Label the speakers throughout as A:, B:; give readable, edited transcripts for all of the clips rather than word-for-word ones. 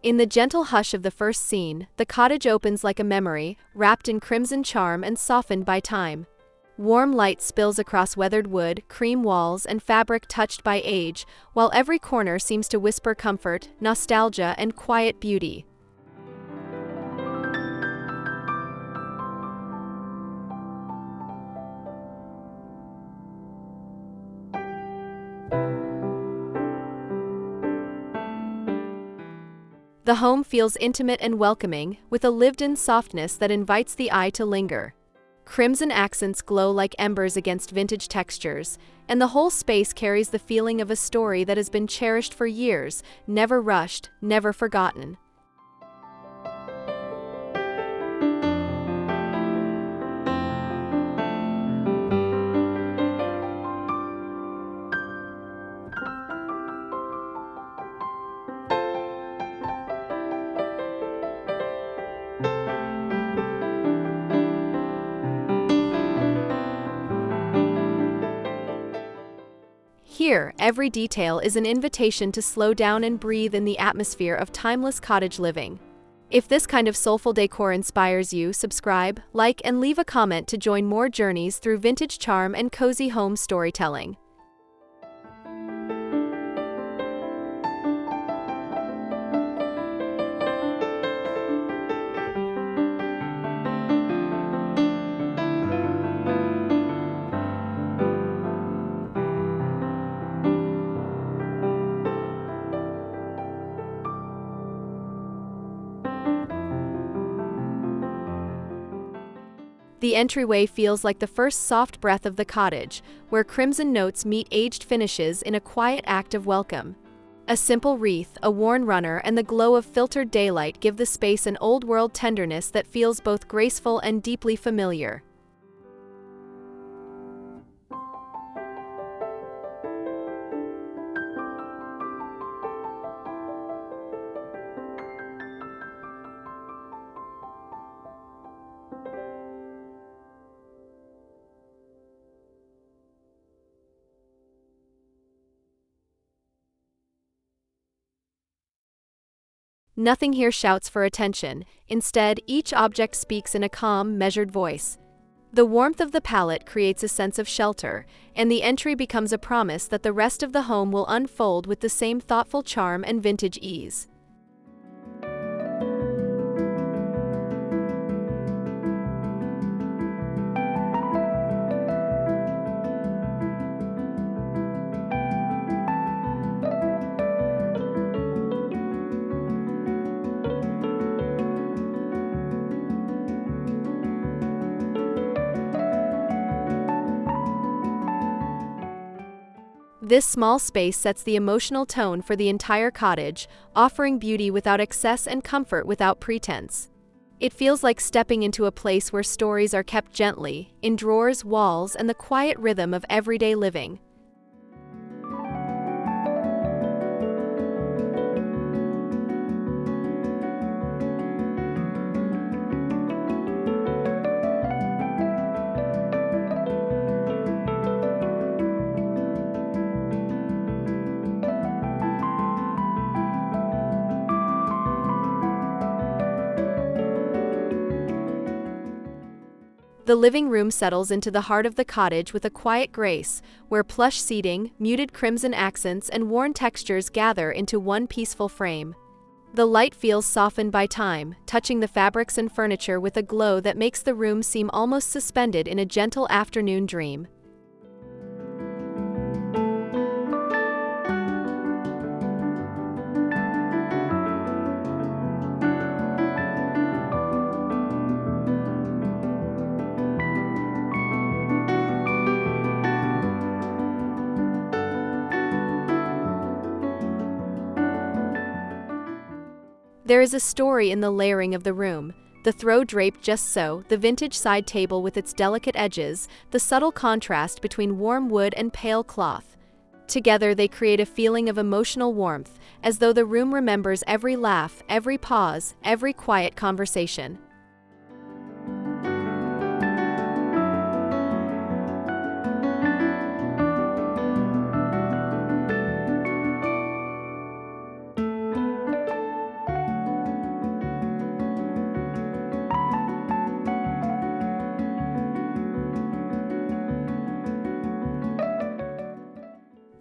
A: In the gentle hush of the first scene, the cottage opens like a memory, wrapped in crimson charm and softened by time. Warm light spills across weathered wood, cream walls, and fabric touched by age, while every corner seems to whisper comfort, nostalgia, and quiet beauty. The home feels intimate and welcoming, with a lived-in softness that invites the eye to linger. Crimson accents glow like embers against vintage textures, and the whole space carries the feeling of a story that has been cherished for years, never rushed, never forgotten. Here, every detail is an invitation to slow down and breathe in the atmosphere of timeless cottage living. If this kind of soulful decor inspires you, subscribe, like, and leave a comment to join more journeys through vintage charm and cozy home storytelling. The entryway feels like the first soft breath of the cottage, where crimson notes meet aged finishes in a quiet act of welcome. A simple wreath, a worn runner, and the glow of filtered daylight give the space an old-world tenderness that feels both graceful and deeply familiar. Nothing here shouts for attention. Instead, each object speaks in a calm, measured voice. The warmth of the palette creates a sense of shelter, and the entry becomes a promise that the rest of the home will unfold with the same thoughtful charm and vintage ease. This small space sets the emotional tone for the entire cottage, offering beauty without excess and comfort without pretense. It feels like stepping into a place where stories are kept gently, in drawers, walls, and the quiet rhythm of everyday living. The living room settles into the heart of the cottage with a quiet grace, where plush seating, muted crimson accents, and worn textures gather into one peaceful frame. The light feels softened by time, touching the fabrics and furniture with a glow that makes the room seem almost suspended in a gentle afternoon dream. There is a story in the layering of the room. The throw draped just so, the vintage side table with its delicate edges, the subtle contrast between warm wood and pale cloth. Together they create a feeling of emotional warmth, as though the room remembers every laugh, every pause, every quiet conversation.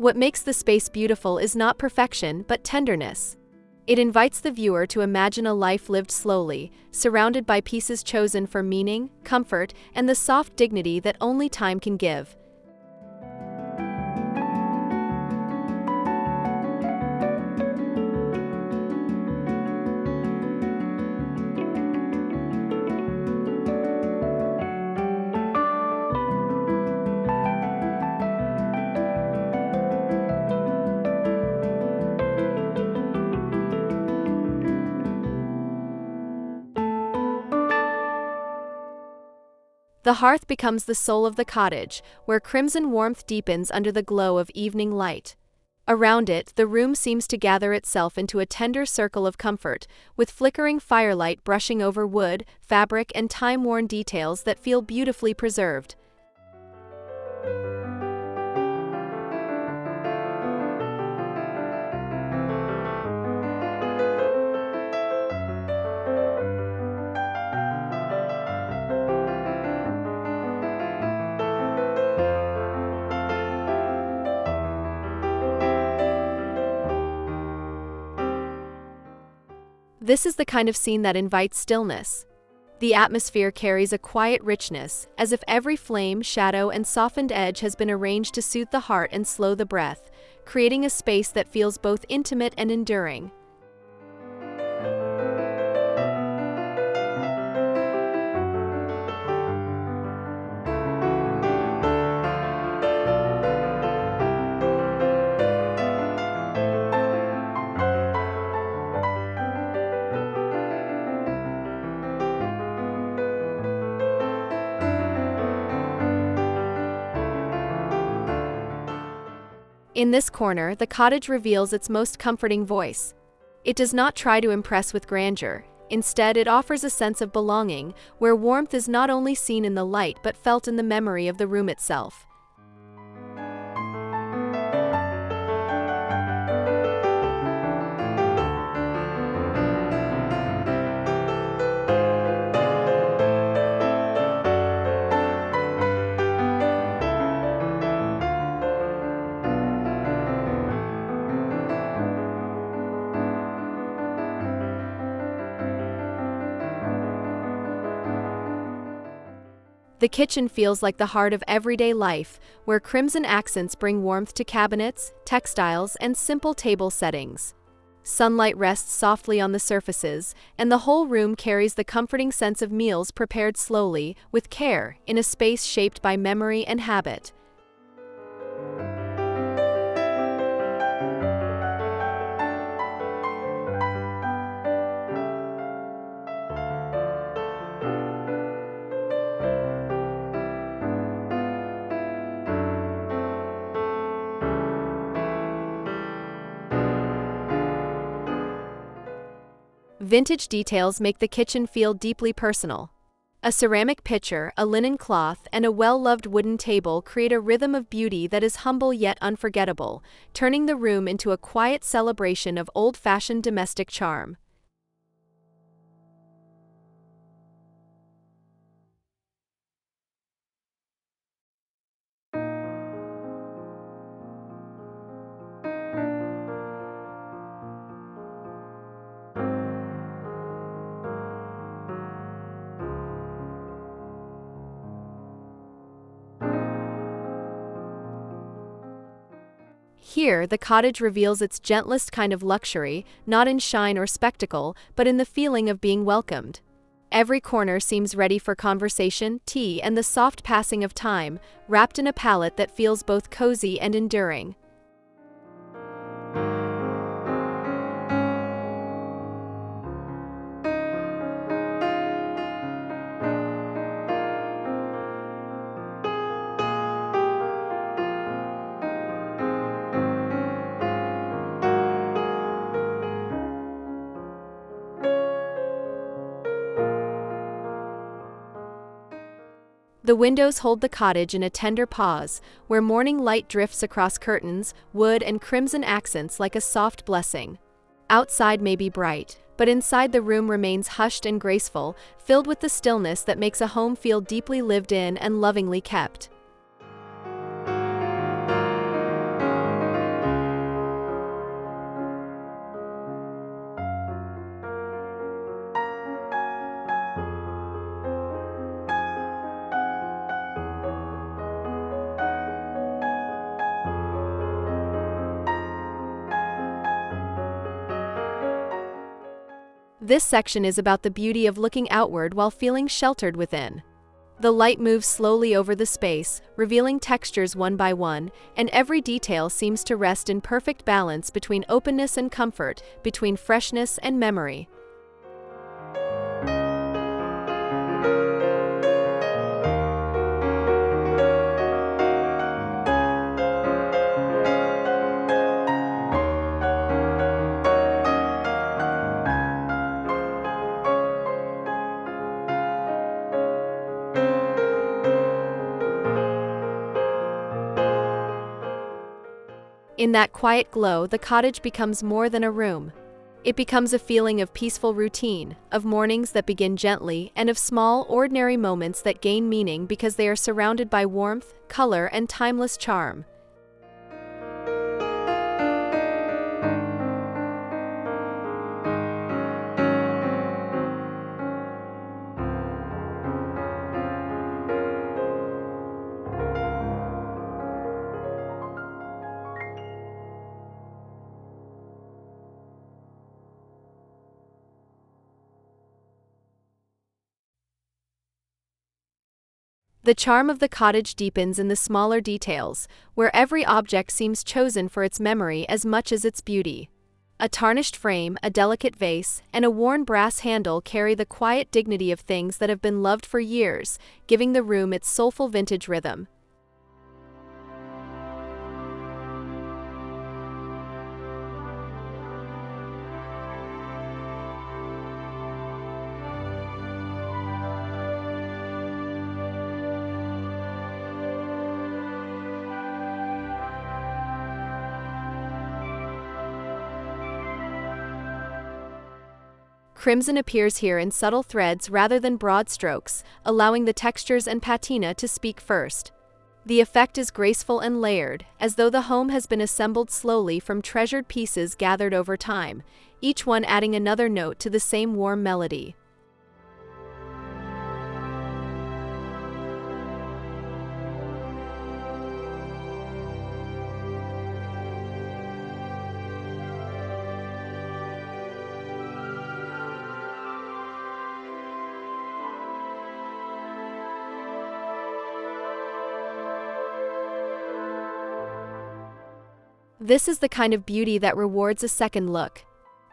A: What makes the space beautiful is not perfection but tenderness. It invites the viewer to imagine a life lived slowly, surrounded by pieces chosen for meaning, comfort, and the soft dignity that only time can give. The hearth becomes the soul of the cottage, where crimson warmth deepens under the glow of evening light. Around it, the room seems to gather itself into a tender circle of comfort, with flickering firelight brushing over wood, fabric, and time-worn details that feel beautifully preserved. This is the kind of scene that invites stillness. The atmosphere carries a quiet richness, as if every flame, shadow, and softened edge has been arranged to soothe the heart and slow the breath, creating a space that feels both intimate and enduring. In this corner, the cottage reveals its most comforting voice. It does not try to impress with grandeur. Instead, it offers a sense of belonging, where warmth is not only seen in the light but felt in the memory of the room itself. The kitchen feels like the heart of everyday life, where crimson accents bring warmth to cabinets, textiles, and simple table settings. Sunlight rests softly on the surfaces, and the whole room carries the comforting sense of meals prepared slowly, with care, in a space shaped by memory and habit. Vintage details make the kitchen feel deeply personal. A ceramic pitcher, a linen cloth, and a well-loved wooden table create a rhythm of beauty that is humble yet unforgettable, turning the room into a quiet celebration of old-fashioned domestic charm. Here, the cottage reveals its gentlest kind of luxury, not in shine or spectacle, but in the feeling of being welcomed. Every corner seems ready for conversation, tea, and the soft passing of time, wrapped in a palette that feels both cozy and enduring. The windows hold the cottage in a tender pause, where morning light drifts across curtains, wood, and crimson accents like a soft blessing. Outside may be bright, but inside the room remains hushed and graceful, filled with the stillness that makes a home feel deeply lived in and lovingly kept. This section is about the beauty of looking outward while feeling sheltered within. The light moves slowly over the space, revealing textures one by one, and every detail seems to rest in perfect balance between openness and comfort, between freshness and memory. In that quiet glow, the cottage becomes more than a room. It becomes a feeling of peaceful routine, of mornings that begin gently, and of small, ordinary moments that gain meaning because they are surrounded by warmth, color, and timeless charm. The charm of the cottage deepens in the smaller details, where every object seems chosen for its memory as much as its beauty. A tarnished frame, a delicate vase, and a worn brass handle carry the quiet dignity of things that have been loved for years, giving the room its soulful vintage rhythm. Crimson appears here in subtle threads rather than broad strokes, allowing the textures and patina to speak first. The effect is graceful and layered, as though the home has been assembled slowly from treasured pieces gathered over time, each one adding another note to the same warm melody. This is the kind of beauty that rewards a second look.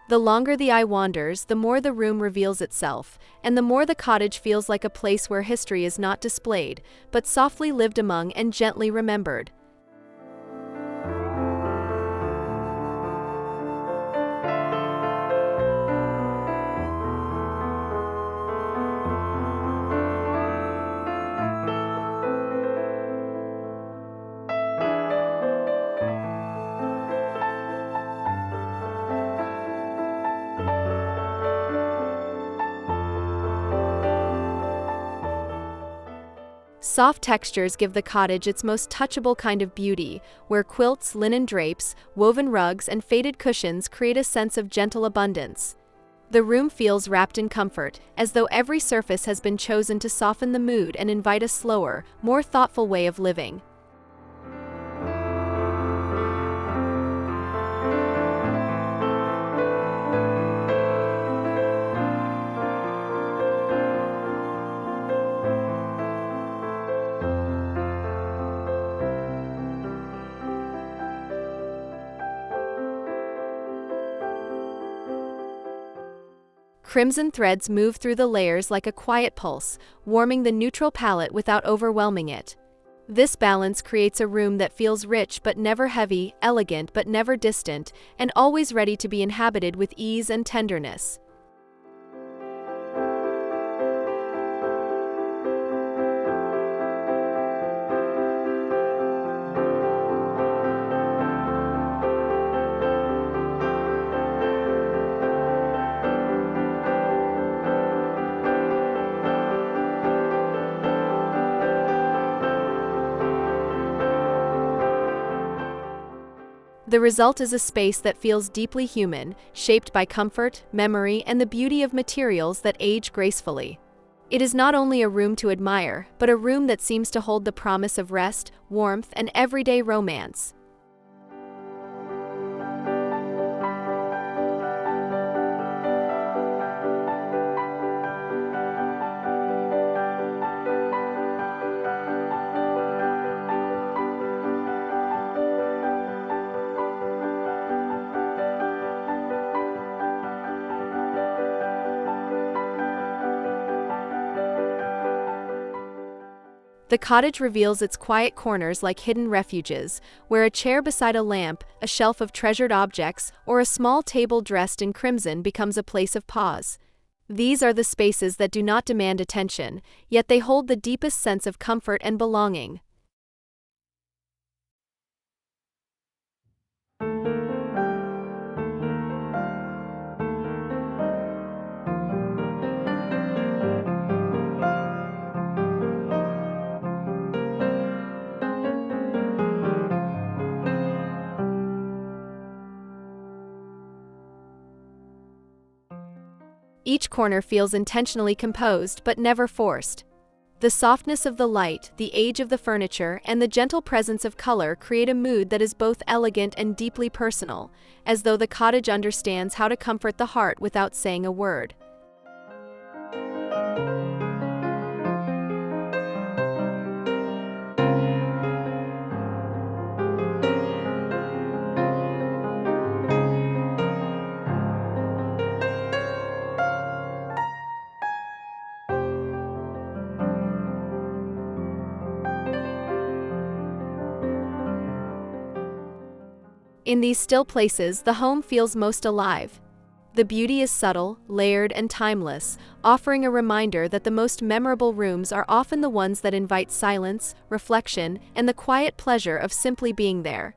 A: The longer the eye wanders, the more the room reveals itself, and the more the cottage feels like a place where history is not displayed, but softly lived among and gently remembered. Soft textures give the cottage its most touchable kind of beauty, where quilts, linen drapes, woven rugs, and faded cushions create a sense of gentle abundance. The room feels wrapped in comfort, as though every surface has been chosen to soften the mood and invite a slower, more thoughtful way of living. Crimson threads move through the layers like a quiet pulse, warming the neutral palette without overwhelming it. This balance creates a room that feels rich but never heavy, elegant but never distant, and always ready to be inhabited with ease and tenderness. The result is a space that feels deeply human, shaped by comfort, memory, and the beauty of materials that age gracefully. It is not only a room to admire, but a room that seems to hold the promise of rest, warmth, and everyday romance. The cottage reveals its quiet corners like hidden refuges, where a chair beside a lamp, a shelf of treasured objects, or a small table dressed in crimson becomes a place of pause. These are the spaces that do not demand attention, yet they hold the deepest sense of comfort and belonging. Each corner feels intentionally composed but never forced. The softness of the light, the age of the furniture, and the gentle presence of color create a mood that is both elegant and deeply personal, as though the cottage understands how to comfort the heart without saying a word. In these still places, the home feels most alive. The beauty is subtle, layered, and timeless, offering a reminder that the most memorable rooms are often the ones that invite silence, reflection, and the quiet pleasure of simply being there.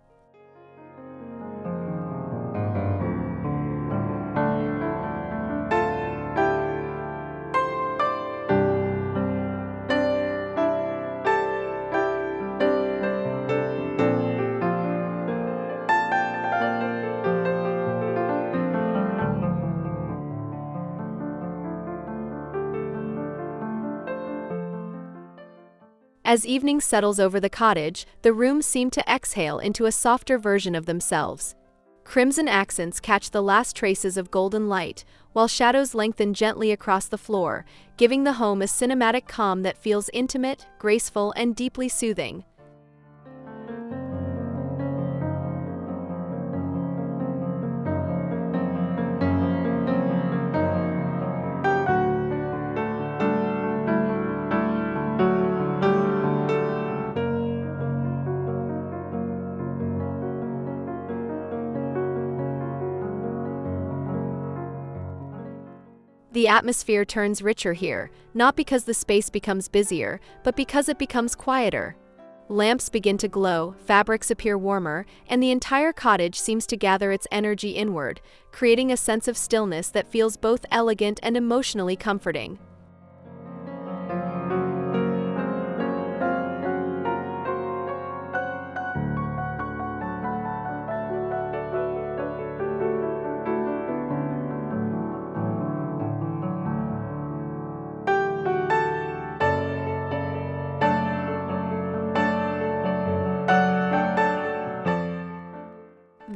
A: As evening settles over the cottage, the rooms seem to exhale into a softer version of themselves. Crimson accents catch the last traces of golden light, while shadows lengthen gently across the floor, giving the home a cinematic calm that feels intimate, graceful, and deeply soothing. The atmosphere turns richer here, not because the space becomes busier, but because it becomes quieter. Lamps begin to glow, fabrics appear warmer, and the entire cottage seems to gather its energy inward, creating a sense of stillness that feels both elegant and emotionally comforting.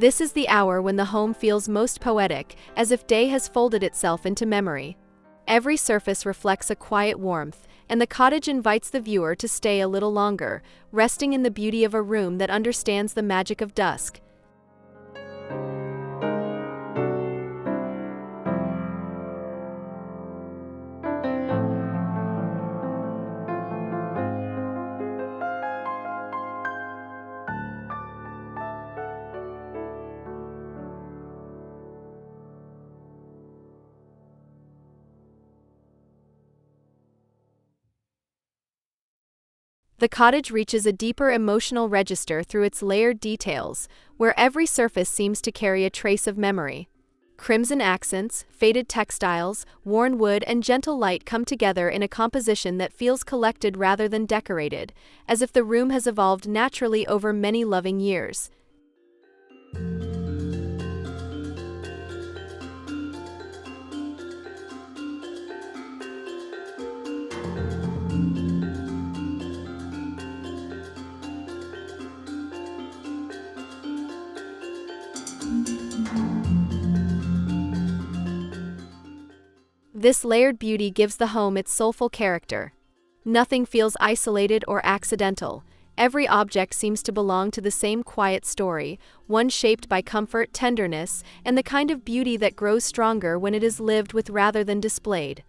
A: This is the hour when the home feels most poetic, as if day has folded itself into memory. Every surface reflects a quiet warmth, and the cottage invites the viewer to stay a little longer, resting in the beauty of a room that understands the magic of dusk. The cottage reaches a deeper emotional register through its layered details, where every surface seems to carry a trace of memory. Crimson accents, faded textiles, worn wood, and gentle light come together in a composition that feels collected rather than decorated, as if the room has evolved naturally over many loving years. This layered beauty gives the home its soulful character. Nothing feels isolated or accidental. Every object seems to belong to the same quiet story, one shaped by comfort, tenderness, and the kind of beauty that grows stronger when it is lived with rather than displayed.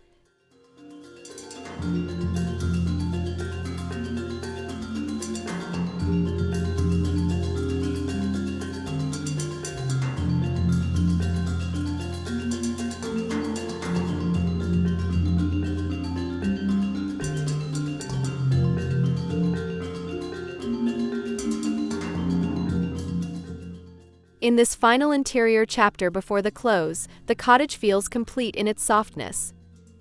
A: In this final interior chapter before the close, the cottage feels complete in its softness.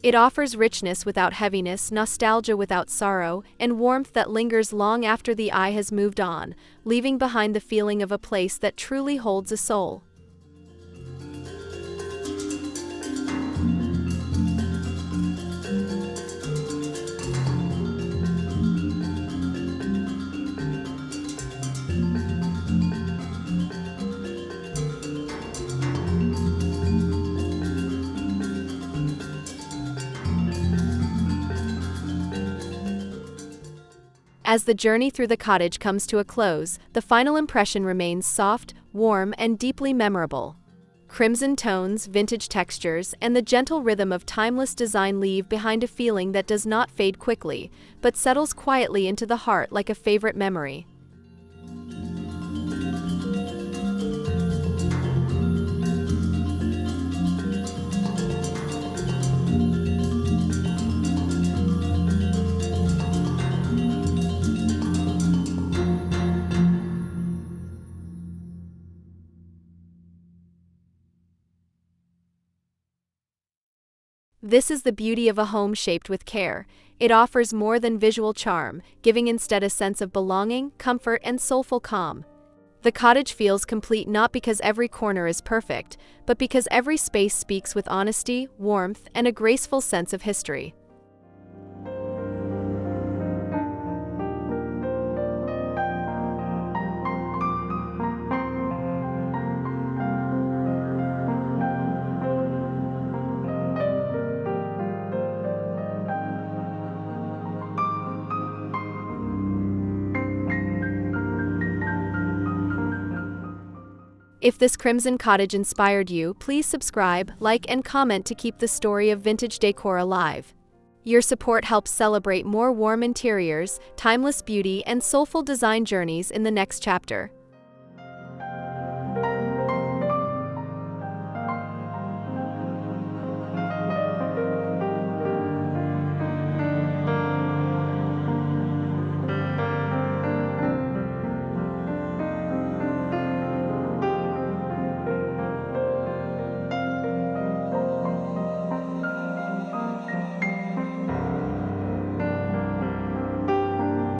A: It offers richness without heaviness, nostalgia without sorrow, and warmth that lingers long after the eye has moved on, leaving behind the feeling of a place that truly holds a soul. As the journey through the cottage comes to a close, the final impression remains soft, warm, and deeply memorable. Crimson tones, vintage textures, and the gentle rhythm of timeless design leave behind a feeling that does not fade quickly, but settles quietly into the heart like a favorite memory. This is the beauty of a home shaped with care. It offers more than visual charm, giving instead a sense of belonging, comfort, and soulful calm. The cottage feels complete not because every corner is perfect, but because every space speaks with honesty, warmth, and a graceful sense of history. If this Crimson Cottage inspired you, please subscribe, like, and comment to keep the story of vintage decor alive. Your support helps celebrate more warm interiors, timeless beauty, and soulful design journeys in the next chapter.